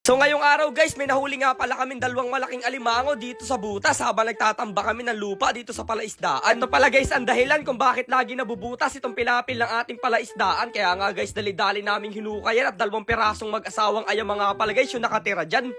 So ngayong araw guys, may nahuli nga pala kaming dalawang malaking alimango dito sa butas habang nagtatamba kami ng lupa dito sa palaisdaan. Ito pala guys ang dahilan kung bakit lagi nabubutas itong pilapil ng ating palaisdaan. Kaya nga guys, dali-dali naming hinukayan at 2 pirasong mag-asawang ayang mga pala guys yung nakatira dyan.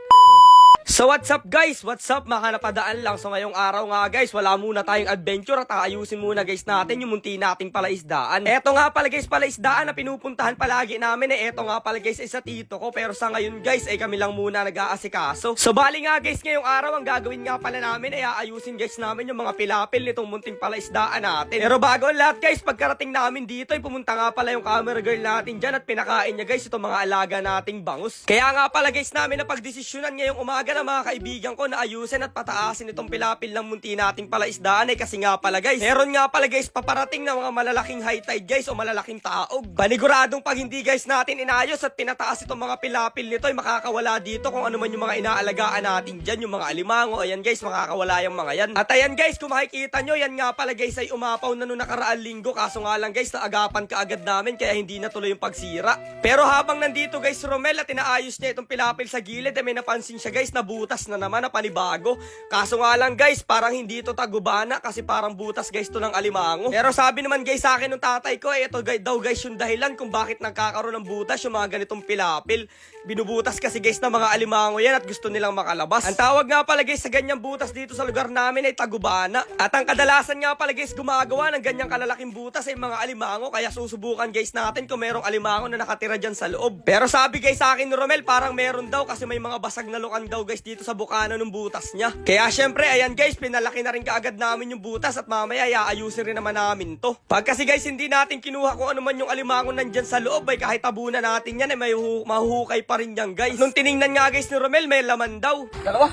So what's up guys? What's up? Makanapadaan lang. So ngayong araw nga guys, wala muna tayong adventure at aayusin muna guys natin yung munti nating palaisdaan. Eto nga pala guys, palaisdaan na pinupuntahan palagi namin eto nga pala guys isa tito ko. Pero sa ngayon guys ay kami lang muna nag-aasikaso. So bali nga guys, ngayong araw ang gagawin nga pala namin ay aayusin guys namin yung mga pilapil nitong munting palaisdaan natin. Pero bago ang lahat guys, pagkarating namin dito ay pumunta nga pala yung camera girl natin dyan at pinakain niya guys itong mga alaga nating bangus. Kaya nga pala guys namin na pagdesisyonan ngayong umaga na mga kaibigan ko na ayusin at pataasin itong pilapil ng munti nating palaisdaan ay kasi nga pala guys, meron nga pala guys paparating na mga malalaking high tide guys o malalaking taog. Paniguradong pag hindi guys natin inayos at pinataas itong mga pilapil nito ay makakawala dito kung ano man yung mga inaalagaan natin dyan, yung mga alimango. Ayan guys, makakawala yung mga yan. At ayan guys, kung makikita nyo, yan nga pala guys ay umapaw na nung nakaraan linggo. Kaso nga lang guys, naagapan ka agad namin kaya hindi natuloy yung pagsira. Pero habang nandito guys Romel at inaayos niya itong pilapil sa gilid ay may napansin siya guys na butas na naman na panibago. Kaso nga lang guys, parang hindi ito tagubana kasi parang butas guys to ng alimango. Pero sabi naman guys sa akin ng tatay ko ito daw guys yung dahilan kung bakit nagkakaroon ng butas yung mga ganitong pilapil. Binubutas kasi guys ng mga alimango yan at gusto nilang makalabas. Ang tawag nga pala guys sa ganyang butas dito sa lugar namin ay tagubana. At ang kadalasan nga pala guys gumagawa ng ganyang kalalaking butas ay mga alimango. Kaya susubukan guys natin kung merong alimango na nakatira dyan sa loob. Pero sabi guys sa akin ni Romel parang meron daw kasi may mga basag na lukan daw guys dito sa bukana ng butas niya. Kaya syempre ayan guys, pinalaki na rin kaagad namin yung butas at mamaya iaayusin rin naman namin to. Pag kasi guys hindi natin kinuha kung ano man yung alimango nandyan sa loob ay kahit tabunan natin yan ay may mahuhukay pa rin yan guys. Nung tiningnan nga guys ni Romel may laman daw. Dalawa.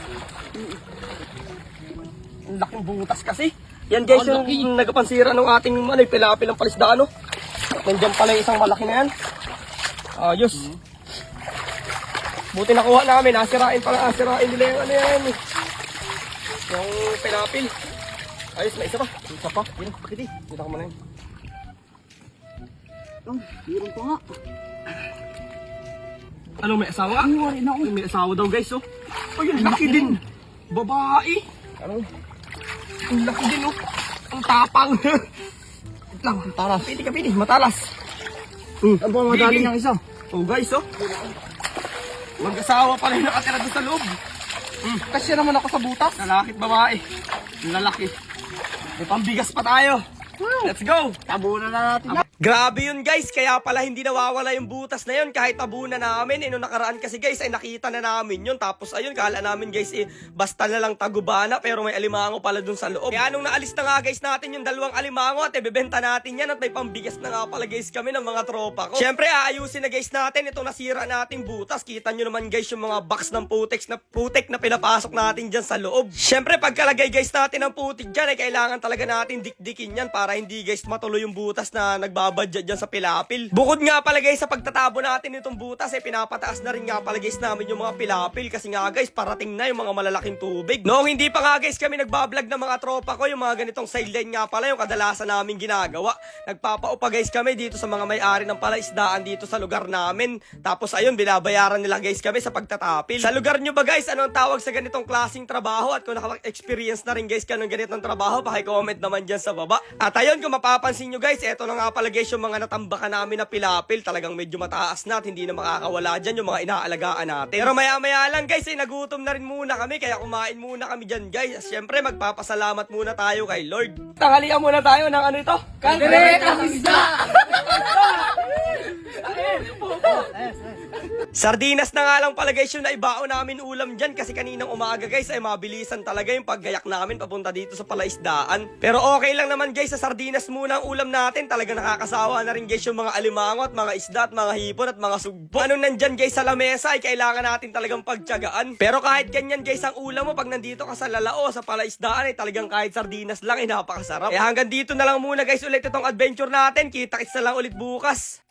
Ang laking butas kasi. Yan guys yung nagapansira ng ating pilapil ng palisdaan no. Nandyan pala yung isang malaki na yan. Ayos. Buti nakuha namin, asirain nila yung ano yan. Yung pilapil. Ayos, may isa pa. Isa pa. Yun, pakiti. Kita ko muna yun. Meron pa nga. Ano, may asawa? May asawa daw guys, oh. Ay, yung laki din. Babae. Ano? Ang laki din, oh. Ang tapang. Wait lang. Matalas. Kapiti, matalas. Ang buong madali ng isa. Oh guys, oh. Mag-asawa pala yung nakatira doon sa loob. Kasi naman ako sa butas. Lalaki at babae. Lalaki. May pambigas pa tayo. Let's go! Tabunan na natin. Grabe yun guys, kaya pala hindi nawawala yung butas na yun kahit tabunan namin. Nung nakaraan kasi guys ay nakita na namin yun. Tapos ayun, kala namin guys basta na lang tagubana pero may alimango pala dun sa loob. Kaya nung naalis na nga guys natin yung dalawang alimango at ibebenta natin yan at may pambigas na nga pala guys kami ng mga tropa ko. Syempre aayusin na guys natin itong nasira nating butas. Kita nyo naman guys yung mga box ng putek na pinapasok natin dyan sa loob. Syempre pagkalagay guys natin ng putik dyan ay kailangan talaga natin dikdikin yan para hindi guys matuloy yung butas na nagbabadya dyan sa pilapil. Bukod nga pala guys sa pagtatabo natin itong butas ay pinapataas na rin nga pala guys namin yung mga pilapil kasi nga guys parating na yung mga malalaking tubig. Noong hindi pa nga guys kami nagbablog ng mga tropa ko yung mga ganitong sideline nga pala yung kadalasan namin ginagawa. Nagpapaupa guys kami dito sa mga may-ari ng palaisdaan dito sa lugar namin. Tapos ayun binabayaran nila guys kami sa pagtatapil. Sa lugar nyo ba guys ano ang tawag sa ganitong klaseng trabaho at kung nakapag-experience na rin guys ka ng ganitong trabaho paki-comment naman dyan sa baba. At ayun kung mapapansin nyo guys, eto na nga pala guys yung mga natambakan namin na pilapil. Talagang medyo mataas na at hindi na makakawala dyan yung mga inaalagaan natin. Pero maya maya lang guys ay nagutom na rin muna kami kaya kumain muna kami dyan guys. Siyempre magpapasalamat muna tayo kay Lord. Tanghalian muna tayo ng ano ito? Kalderetang isda! Sardinas na nga lang pala guys yung naibao namin ulam dyan kasi kaninang umaga guys ay mabilisan talaga yung paggayak namin papunta dito sa palaisdaan. Pero okay lang naman guys, sa sardinas muna ang ulam natin. Talaga nakakasawa na rin guys yung mga alimango at mga isda at mga hipon at mga sugbo. Anong nandyan guys sa lamesa ay kailangan natin talagang pagtiyagaan. Pero kahit ganyan guys ang ulam mo pag nandito ka sa lalao sa palaisdaan ay talagang kahit sardinas lang ay napakasarap. Kaya hanggang dito na lang muna guys ulit itong adventure natin. Kita-kits na lang ulit bukas.